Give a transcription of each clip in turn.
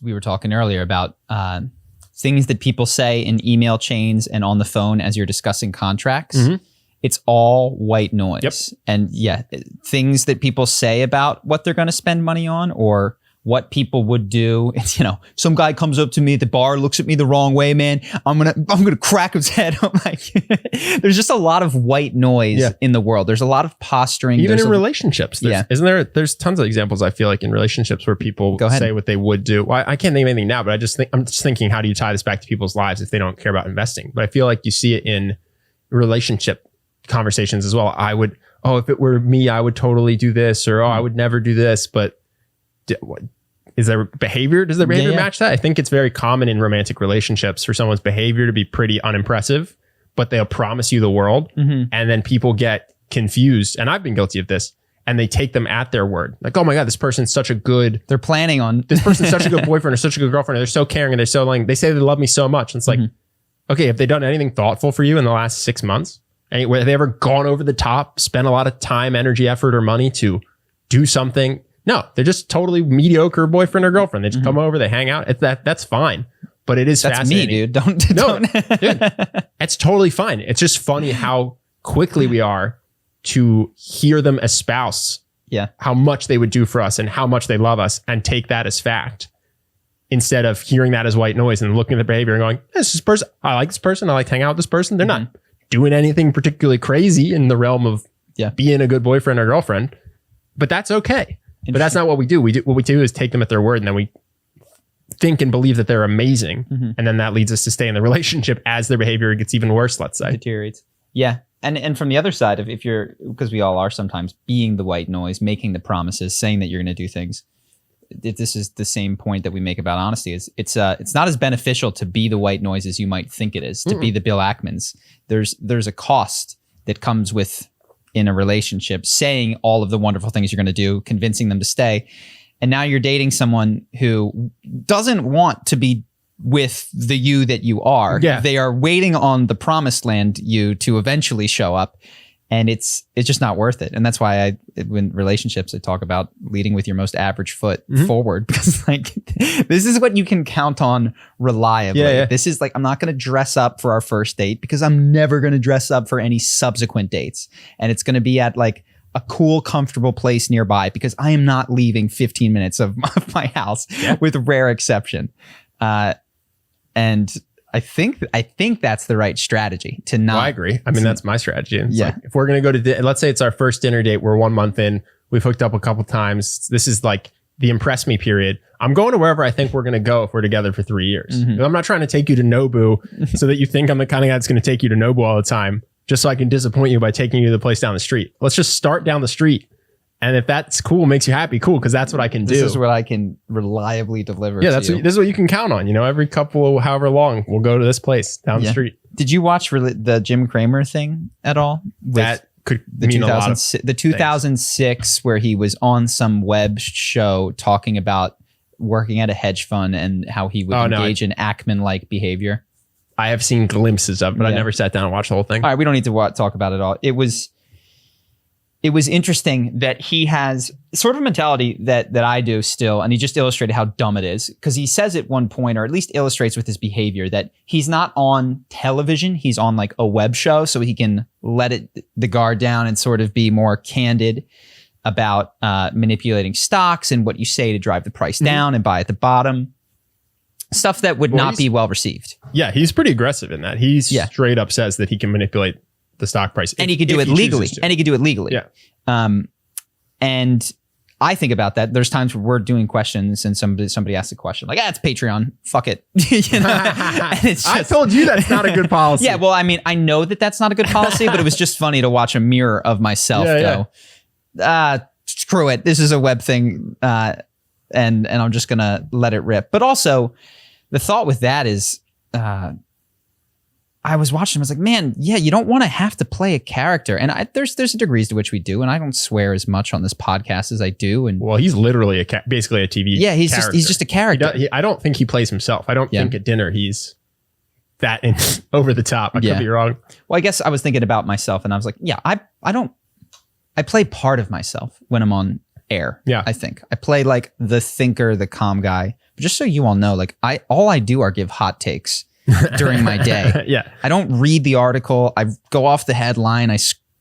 we were talking earlier about things that people say in email chains and on the phone as you're discussing contracts. Mm-hmm. It's all white noise. Yep. And yeah, things that people say about what they're going to spend money on or what people would do. It's, some guy comes up to me at the bar, looks at me the wrong way, man. I'm gonna crack his head. I'm like, there's just a lot of white noise in the world. There's a lot of posturing. Even in relationships. There's tons of examples, I feel like, in relationships where people say what they would do. Well, I can't think of anything now, but I'm just thinking, how do you tie this back to people's lives if they don't care about investing? But I feel like you see it in relationship conversations as well. If it were me, I would totally do this, or I would never do this. But is their behavior? Does their behavior match that? I think it's very common in romantic relationships for someone's behavior to be pretty unimpressive, but they'll promise you the world. Mm-hmm. And then people get confused. And I've been guilty of this. And they take them at their word. Like, oh my God, this person's such a good... They're planning on... This person's such a good boyfriend or such a good girlfriend. Or they're so caring and they're so loving. They say they love me so much. And it's like, okay, have they done anything thoughtful for you in the last 6 months? Have they ever gone over the top, spent a lot of time, energy, effort, or money to do something? No, they're just totally mediocre boyfriend or girlfriend. They just come over, they hang out. That's fine. But it is fascinating. That's me, dude. Don't. Dude, it's totally fine. It's just funny how quickly we are to hear them espouse how much they would do for us and how much they love us and take that as fact instead of hearing that as white noise and looking at the behavior and going, this person, I like this person. I like to hang out with this person. They're not doing anything particularly crazy in the realm of being a good boyfriend or girlfriend, but that's okay. But that's not what we do. What we do is take them at their word, and then we think and believe that they're amazing. Mm-hmm. And then that leads us to stay in the relationship as their behavior gets even worse, let's say. Deteriorates. Yeah. And from the other side, if you're, because we all are sometimes, being the white noise, making the promises, saying that you're going to do things. This is the same point that we make about honesty. It's not as beneficial to be the white noise as you might think it is, to be the Bill Ackmans. There's a cost that comes with, in a relationship, saying all of the wonderful things you're going to do, convincing them to stay. And now you're dating someone who doesn't want to be with the you that you are. Yeah. They are waiting on the promised land you to eventually show up. And it's just not worth it. And that's why when relationships, I talk about leading with your most average foot forward, because like, this is what you can count on reliably. This is like, I'm not going to dress up for our first date because I'm never going to dress up for any subsequent dates. And it's going to be at like a cool, comfortable place nearby because I am not leaving 15 minutes of my house with rare exception. And I think that's the right strategy to not. Well, I agree. I mean, that's my strategy. It's like, if we're going to go to, let's say it's our first dinner date, we're 1 month in, we've hooked up a couple times. This is like the impress me period. I'm going to wherever I think we're going to go if we're together for 3 years. Mm-hmm. I'm not trying to take you to Nobu so that you think I'm the kind of guy that's going to take you to Nobu all the time, just so I can disappoint you by taking you to the place down the street. Let's just start down the street. And if that's cool, makes you happy, cool, because that's what I can do. This is what I can reliably deliver. Yeah, this is what you can count on. Every couple, however long, we'll go to this place down the street. Did you watch the Jim Cramer thing at all? That could mean a lot of the 2006, where he was on some web show talking about working at a hedge fund and how he would engage in Ackman-like behavior. I have seen glimpses of it, but I never sat down and watched the whole thing. All right, we don't need to talk about it all. It was interesting that he has sort of a mentality that I do still, and he just illustrated how dumb it is, because he says at one point, or at least illustrates with his behavior, that he's not on television, he's on like a web show, so he can let the guard down and sort of be more candid about manipulating stocks and what you say to drive the price down and buy at the bottom. Stuff that would not be well received. Yeah, he's pretty aggressive in that. He straight up says that he can manipulate the stock price. And he could do it legally. Yeah. And I think about that. There's times where we're doing questions and somebody asks a question like, it's Patreon. Fuck it. And it's just, I told you that's not a good policy. Yeah. Well, I mean, I know that that's not a good policy, but it was just funny to watch a mirror of myself go, screw it. This is a web thing. And I'm just going to let it rip. But also the thought with that is, I was watching him. I was like, man, you don't want to have to play a character. And there's degrees to which we do. And I don't swear as much on this podcast as I do. And well, he's literally basically a TV. Yeah, he's just a character. I don't think he plays himself. I don't think at dinner he's that over the top. I could be wrong. Well, I guess I was thinking about myself, and I was like, I play part of myself when I'm on air. Yeah. I think I play like the thinker, the calm guy. But just so you all know, like all I do are give hot takes during my day. Yeah. I don't read the article. I go off the headline. I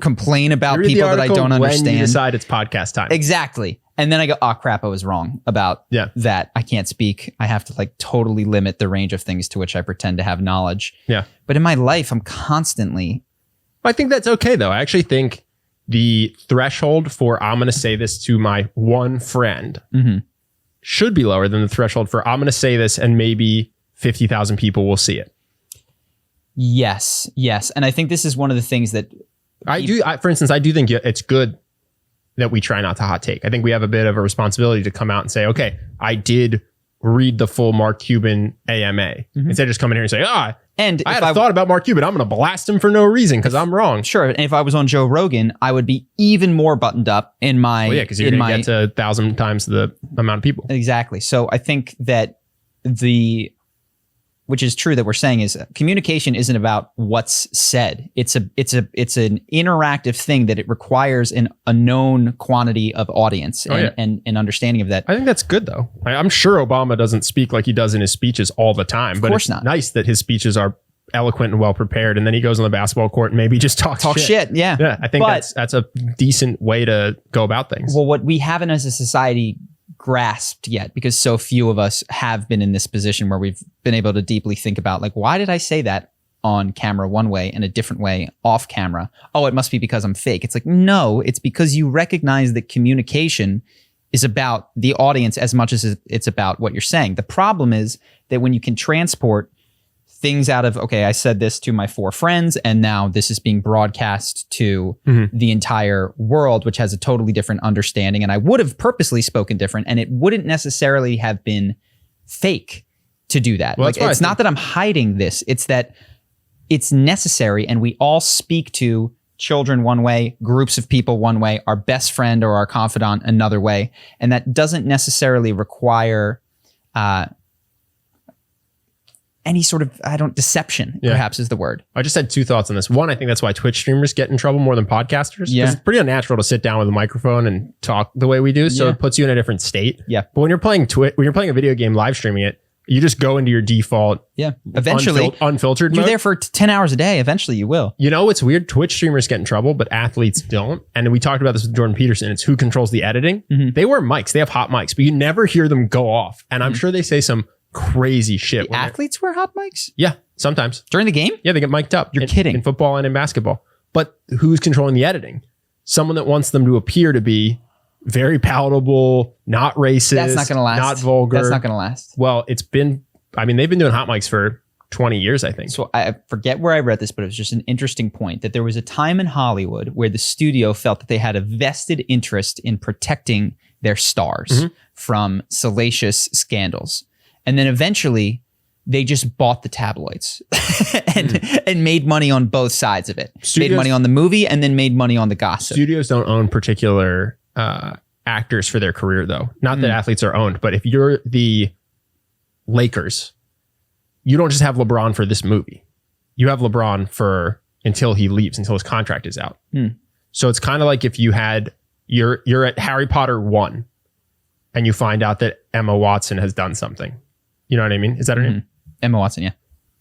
complain about people that I don't understand. When you decide it's podcast time. Exactly. And then I go, oh crap, I was wrong about that. I can't speak. I have to like totally limit the range of things to which I pretend to have knowledge. Yeah. But in my life, I'm constantly. I think that's okay though. I actually think the threshold for I'm going to say this to my one friend should be lower than the threshold for I'm going to say this and maybe 50,000 people will see it. Yes. And I think this is one of the things that for instance, I do think it's good that we try not to hot take. I think we have a bit of a responsibility to come out and say, okay, I did read the full Mark Cuban AMA instead of just coming here and say, and I had a thought about Mark Cuban. I'm going to blast him for no reason because I'm wrong. Sure. And if I was on Joe Rogan, I would be even more buttoned up in my... Well, yeah, because you're going to get to 1,000 times the amount of people. Exactly. So I think that which is true that we're saying is communication isn't about what's said. It's an interactive thing that it requires a known quantity of audience and an understanding of that. I think that's good though. I'm sure Obama doesn't speak like he does in his speeches all the time, but it's nice that his speeches are eloquent and well prepared. And then he goes on the basketball court and maybe just talk shit. Yeah. Yeah. I think that's a decent way to go about things. Well, what we haven't as a society grasped yet, because so few of us have been in this position where we've been able to deeply think about like, why did I say that on camera one way and a different way off camera? Oh, it must be because I'm fake. It's like, no, it's because you recognize that communication is about the audience as much as it's about what you're saying. The problem is that when you can transport things out of, okay, I said this to my 4 friends and now this is being broadcast to the entire world, which has a totally different understanding. And I would have purposely spoken different and it wouldn't necessarily have been fake to do that. Well, like, it's not that I'm hiding this. It's that it's necessary and we all speak to children one way, groups of people one way, our best friend or our confidant another way. And that doesn't necessarily require any sort of, deception, perhaps is the word. I just had 2 thoughts on this. One, I think that's why Twitch streamers get in trouble more than podcasters. Yeah. It's pretty unnatural to sit down with a microphone and talk the way we do. So it puts you in a different state. Yeah. But when you're playing a video game live streaming it, you just go into your default eventually unfiltered you're mode. there for 10 hours a day. Eventually you will. You know, it's weird. Twitch streamers get in trouble, but athletes don't. And we talked about this with Jordan Peterson. It's who controls the editing. They wear mics. They have hot mics, but you never hear them go off. And I'm sure they say some crazy shit. The athletes wear hot mics? Yeah, sometimes. During the game? Yeah, they get mic'd up. You're kidding. In football and in basketball. But who's controlling the editing? Someone that wants them to appear to be very palatable, not racist. That's not going to last. Not vulgar. That's not going to last. Well, they've been doing hot mics for 20 years, I think. So I forget where I read this, but it was just an interesting point that there was a time in Hollywood where the studio felt that they had a vested interest in protecting their stars from salacious scandals. And then eventually they just bought the tabloids and made money on both sides of it. Made money on the movie and then made money on the gossip. Studios don't own particular actors for their career, though. Not that athletes are owned, but if you're the Lakers, you don't just have LeBron for this movie. You have LeBron for until he leaves, until his contract is out. So it's kind of like if you had, you're at Harry Potter 1 and you find out that Emma Watson has done something. You know what I mean? Is that her name? Emma Watson, yeah.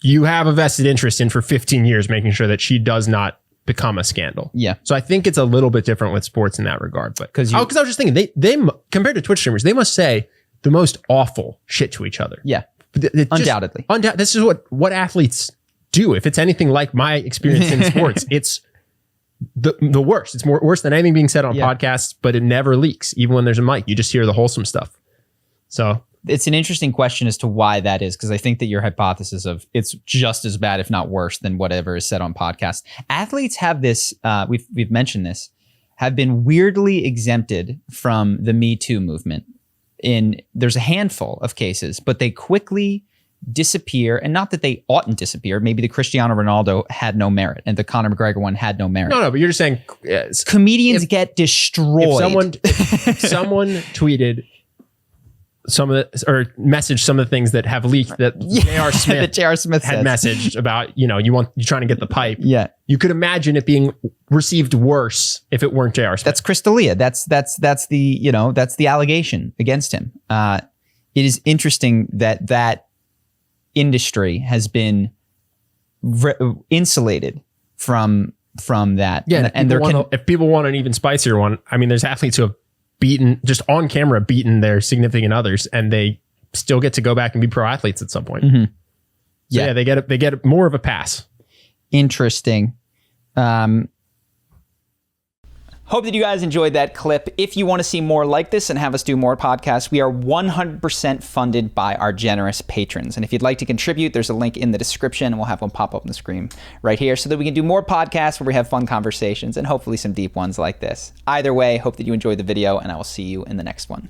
You have a vested interest in for 15 years making sure that she does not become a scandal. Yeah. So I think it's a little bit different with sports in that regard. But because I was just thinking, they compared to Twitch streamers, they must say the most awful shit to each other. Yeah. Undoubtedly. This is what athletes do. If it's anything like my experience in sports, it's the worst. It's worse than anything being said on podcasts, but it never leaks. Even when there's a mic, you just hear the wholesome stuff. So it's an interesting question as to why that is, because I think that your hypothesis of it's just as bad, if not worse, than whatever is said on podcasts. Athletes have this, we've mentioned this, have been weirdly exempted from the Me Too movement. There's a handful of cases, but they quickly disappear, and not that they oughtn't disappear. Maybe the Cristiano Ronaldo had no merit and the Conor McGregor one had no merit. No, but you're just saying comedians get destroyed. If someone tweeted, some of the, or message some of the things that have leaked that J.R. Smith, that J.R. Smith had messaged about, you're trying to get the pipe. Yeah. You could imagine it being received worse if it weren't J.R. Smith. That's Crystalia. That's the allegation against him. It is interesting that industry has been insulated from that. Yeah. And if people want an even spicier one, I mean, there's athletes who have just on camera beaten their significant others, and they still get to go back and be pro athletes at some point. Mm-hmm. So yeah, they get more of a pass. Interesting. Hope that you guys enjoyed that clip. If you want to see more like this and have us do more podcasts, we are 100% funded by our generous patrons. And if you'd like to contribute, there's a link in the description, and we'll have one pop up on the screen right here so that we can do more podcasts where we have fun conversations and hopefully some deep ones like this. Either way, hope that you enjoyed the video, and I will see you in the next one.